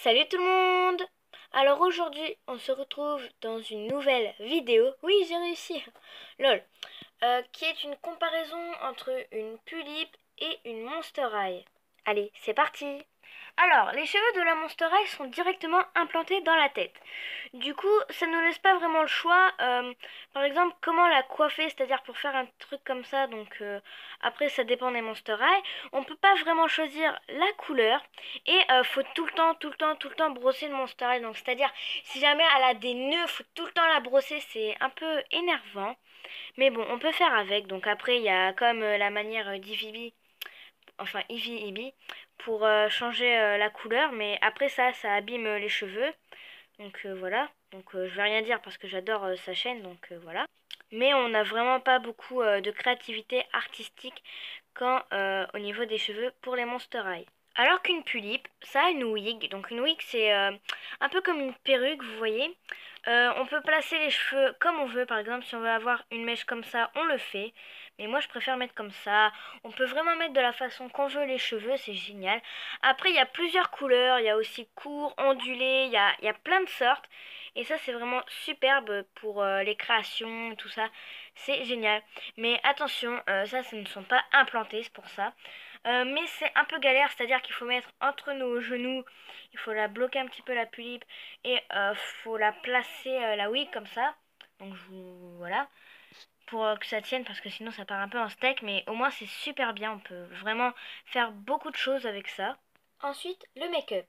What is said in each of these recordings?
Salut tout le monde! Alors aujourd'hui, on se retrouve dans une nouvelle vidéo. Oui, j'ai réussi! Lol. Qui est une comparaison entre une Pulippe et une Monster High. Allez, c'est parti! Alors, les cheveux de la Monster High sont directement implantés dans la tête. Du coup, ça ne nous laisse pas vraiment le choix. Par exemple, comment la coiffer, c'est-à-dire pour faire un truc comme ça. Donc après, ça dépend des Monster High. On peut pas vraiment choisir la couleur et faut tout le temps, tout le temps, tout le temps brosser le Monster High. Donc c'est-à-dire, si jamais elle a des nœuds, faut tout le temps la brosser. C'est un peu énervant, mais bon, on peut faire avec. Donc après, il y a comme la manière d'Eevee, enfin Eevee pour changer la couleur, mais après ça abîme les cheveux. Donc voilà, donc je vais rien dire parce que j'adore sa chaîne, donc voilà. Mais on n'a vraiment pas beaucoup de créativité artistique quand au niveau des cheveux pour les Monster High. Alors qu'une Pulippe, ça a une wig. Donc une wig c'est un peu comme une perruque, vous voyez. On peut placer les cheveux comme on veut. Par exemple, si on veut avoir une mèche comme ça, on le fait. Mais moi, je préfère mettre comme ça. On peut vraiment mettre de la façon qu'on veut les cheveux, c'est génial. Après, il y a plusieurs couleurs. Il y a aussi court, ondulé. Il y a plein de sortes. Et ça, c'est vraiment superbe pour les créations, tout ça. C'est génial. Mais attention, ça, ce ne sont pas implantés, c'est pour ça. Mais c'est un peu galère, c'est-à-dire qu'il faut mettre entre nos genoux, il faut la bloquer un petit peu la Pulippe et faut la placer la wig comme ça. Donc voilà, pour que ça tienne parce que sinon ça part un peu en steak, mais au moins c'est super bien, on peut vraiment faire beaucoup de choses avec ça. Ensuite, le make-up.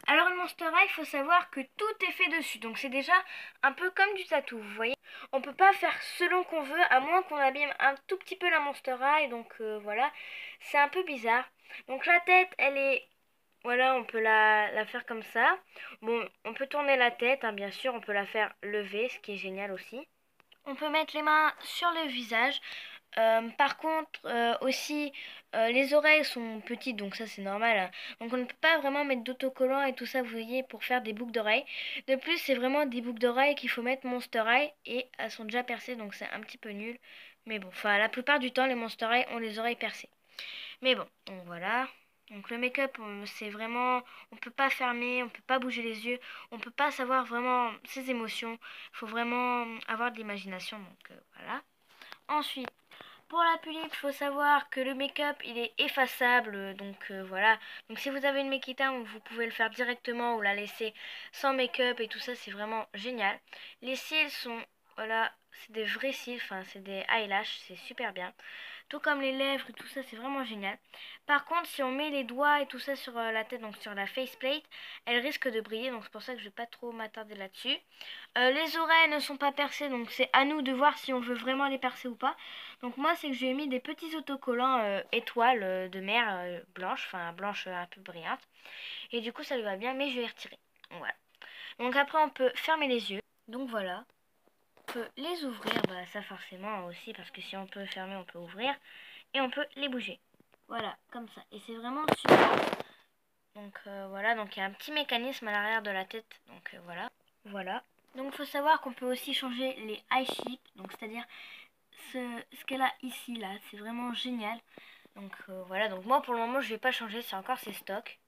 Alors une Monster High, il faut savoir que tout est fait dessus, donc c'est déjà un peu comme du tatou, vous voyez. On peut pas faire selon qu'on veut, à moins qu'on abîme un tout petit peu la Monster High, donc voilà, c'est un peu bizarre. Donc la tête, elle est, voilà, on peut la faire comme ça. Bon, on peut tourner la tête, hein, bien sûr, on peut la faire lever, ce qui est génial aussi. On peut mettre les mains sur le visage. Par contre, aussi, les oreilles sont petites, donc ça c'est normal, hein. Donc on ne peut pas vraiment mettre d'autocollant et tout ça, vous voyez, pour faire des boucles d'oreilles. De plus, c'est vraiment des boucles d'oreilles qu'il faut mettre Monster High et elles sont déjà percées, donc c'est un petit peu nul. Mais bon, enfin, la plupart du temps, les Monster High ont les oreilles percées. Mais bon, donc voilà. Donc le make-up, c'est vraiment, on peut pas fermer, on peut pas bouger les yeux, on peut pas savoir vraiment ses émotions. Il faut vraiment avoir de l'imagination, donc voilà. Ensuite, pour la Pulippe, il faut savoir que le make-up, il est effaçable, donc voilà. Donc si vous avez une make vous pouvez le faire directement ou la laisser sans make-up et tout ça, c'est vraiment génial. Les cils sont, voilà, c'est des vrais cils, enfin c'est des eyelashes, c'est super bien. Tout comme les lèvres et tout ça, c'est vraiment génial. Par contre, si on met les doigts et tout ça sur la tête, donc sur la faceplate, elle risque de briller, donc c'est pour ça que je vais pas trop m'attarder là-dessus. Les oreilles ne sont pas percées, donc c'est à nous de voir si on veut vraiment les percer ou pas. Donc moi, c'est que j'ai mis des petits autocollants étoiles de mer blanches, enfin blanches un peu brillantes. Et du coup, ça lui va bien, mais je vais les retirer. Voilà. Donc après, on peut fermer les yeux. Donc voilà. On peut les ouvrir, bah ça forcément aussi, parce que si on peut fermer, on peut ouvrir. Et on peut les bouger. Voilà, comme ça. Et c'est vraiment super. Donc voilà, donc il y a un petit mécanisme à l'arrière de la tête. Donc voilà. Voilà. Donc il faut savoir qu'on peut aussi changer les eye shapes, donc c'est-à-dire ce qu'elle a ici là, c'est vraiment génial. Donc voilà, donc moi pour le moment je vais pas changer, c'est encore ses stocks.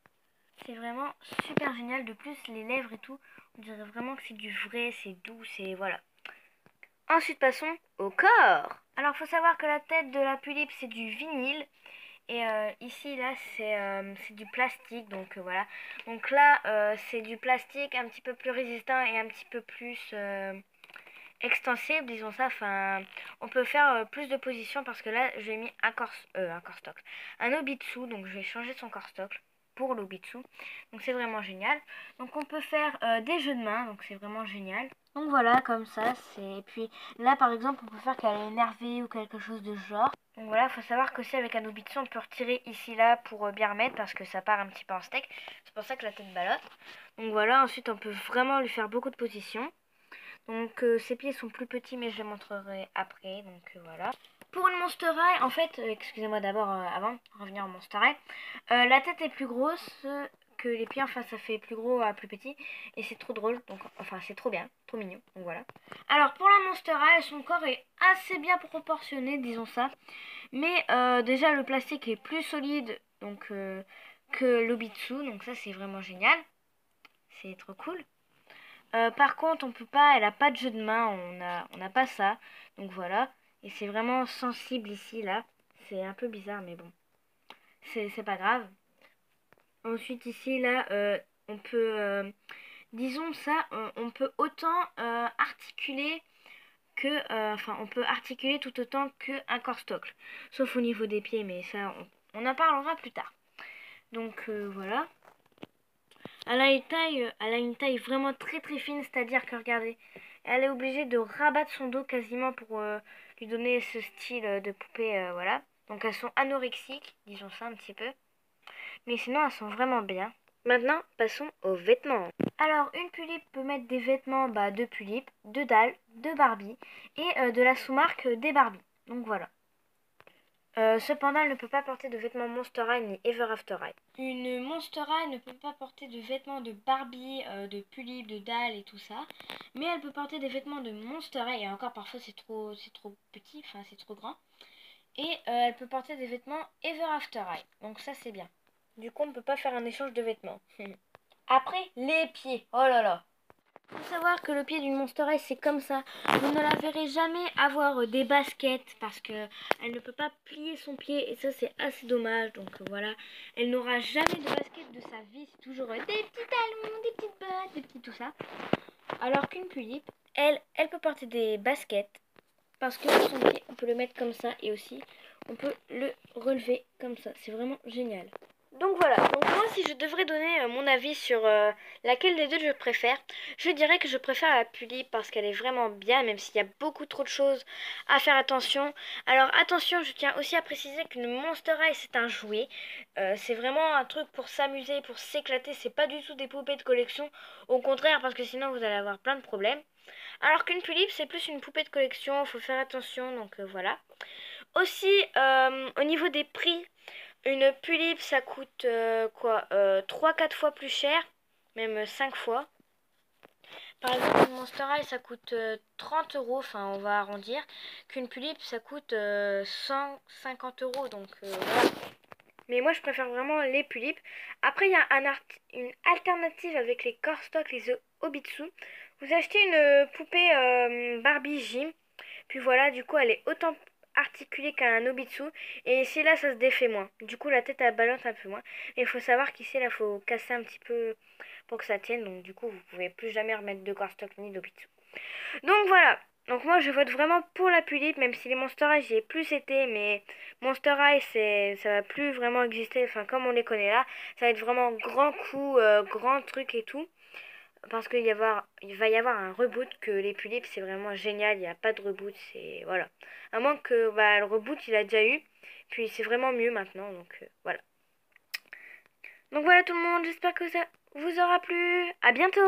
C'est vraiment super génial, de plus les lèvres et tout, on dirait vraiment que c'est du vrai, c'est doux, c'est voilà. Ensuite passons au corps. Alors il faut savoir que la tête de la Pulippe c'est du vinyle. Et ici, là, c'est du plastique, donc voilà. Donc là, c'est du plastique un petit peu plus résistant et un petit peu plus extensible, disons ça. Enfin, on peut faire plus de positions parce que là, j'ai mis un corps stock. Un Obitsu, donc je vais changer son corps stock pour l'Obitsu. Donc c'est vraiment génial. Donc on peut faire des jeux de main, donc c'est vraiment génial. Donc voilà, comme ça, c'est... Et puis là, par exemple, on peut faire qu'elle est énervée ou quelque chose de genre. Donc voilà, il faut savoir qu'aussi avec un Obitsu, on peut retirer ici, là, pour bien remettre parce que ça part un petit peu en steak. C'est pour ça que la tête ballotte. Donc voilà, ensuite, on peut vraiment lui faire beaucoup de positions. Donc ses pieds sont plus petits, mais je les montrerai après. Donc voilà. Pour une Monster High, en fait, excusez-moi d'abord, avant de revenir en Monster High, la tête est plus grosse que les pieds, enfin ça fait plus gros à plus petit et c'est trop drôle, donc enfin c'est trop bien, trop mignon, donc voilà. Alors pour la Monster High, son corps est assez bien proportionné, disons ça, mais déjà le plastique est plus solide donc que l'Obitsu, donc ça c'est vraiment génial. c'est trop cool. Par contre, on peut pas, elle a pas de jeu de main, on n'a pas ça. Donc voilà. Et c'est vraiment sensible ici, là. C'est un peu bizarre, mais bon. C'est pas grave. Ensuite, ici, là, on peut, disons ça, on peut autant articuler que, enfin, on peut articuler tout autant qu'un corstocle. Sauf au niveau des pieds, mais ça, on en parlera plus tard. Donc voilà. Elle a une taille vraiment très très fine, c'est-à-dire que regardez, elle est obligée de rabattre son dos quasiment pour lui donner ce style de poupée, voilà. Donc elles sont anorexiques, disons ça un petit peu. Mais sinon elles sont vraiment bien. Maintenant, passons aux vêtements. Alors, une Pulippe peut mettre des vêtements de Pulippe, de Dalle, de Barbie et de la sous-marque des Barbie. Donc voilà. Cependant, elle ne peut pas porter de vêtements Monster High ni Ever After High. Une Monster High ne peut pas porter de vêtements de Barbie, de Pulippe, de Dalle et tout ça. Mais elle peut porter des vêtements de Monster High et encore parfois c'est trop petit, enfin c'est trop grand. Et elle peut porter des vêtements Ever After High. Donc ça c'est bien. Du coup on ne peut pas faire un échange de vêtements. Après, les pieds. Oh là là. Faut savoir que le pied d'une Monster High c'est comme ça. Vous ne la verrez jamais avoir des baskets parce que elle ne peut pas plier son pied et ça c'est assez dommage. Donc voilà, elle n'aura jamais de basket de sa vie. C'est toujours des petits talons, des petites bottes, des petits tout ça. Alors qu'une Pulippe, elle peut porter des baskets parce que son pied on peut le mettre comme ça et aussi on peut le relever comme ça. C'est vraiment génial. Donc voilà, donc moi si je devrais donner mon avis sur laquelle des deux je préfère, je dirais que je préfère la Pulippe parce qu'elle est vraiment bien, même s'il y a beaucoup trop de choses à faire attention. Alors attention, je tiens aussi à préciser qu'une Monster High c'est un jouet, c'est vraiment un truc pour s'amuser, pour s'éclater, c'est pas du tout des poupées de collection, au contraire parce que sinon vous allez avoir plein de problèmes. Alors qu'une Pulippe c'est plus une poupée de collection, il faut faire attention, donc voilà. Aussi, au niveau des prix, une Pulippe, ça coûte 3-4 fois plus cher, même 5 fois. Par exemple, une Monster High, ça coûte 30 euros, enfin on va arrondir, qu'une Pulippe, ça coûte 150 euros, donc voilà. Mais moi, je préfère vraiment les Pulipes. Après, il y a une alternative avec les Corstock, les Obitsu. Vous achetez une poupée Barbie J. Puis voilà, du coup, elle est autant articulée qu'un Obitsu. Et ici, là, ça se défait moins. Du coup, la tête, elle balance un peu moins. Et il faut savoir qu'ici, là, il faut casser un petit peu pour que ça tienne. Donc, du coup, vous pouvez plus jamais remettre de Corstock ni d'Obitsu. Donc, voilà. Donc moi je vote vraiment pour la Pulippe, même si les Monster High j'y ai plus été, mais Monster High ça va plus vraiment exister, enfin comme on les connaît là, ça va être vraiment grand coup, grand truc et tout, parce qu'il va y avoir un reboot que les Pulippes c'est vraiment génial, il n'y a pas de reboot, c'est voilà. À moins que le reboot il a déjà eu, puis c'est vraiment mieux maintenant, donc voilà. Donc voilà tout le monde, j'espère que ça vous aura plu, à bientôt.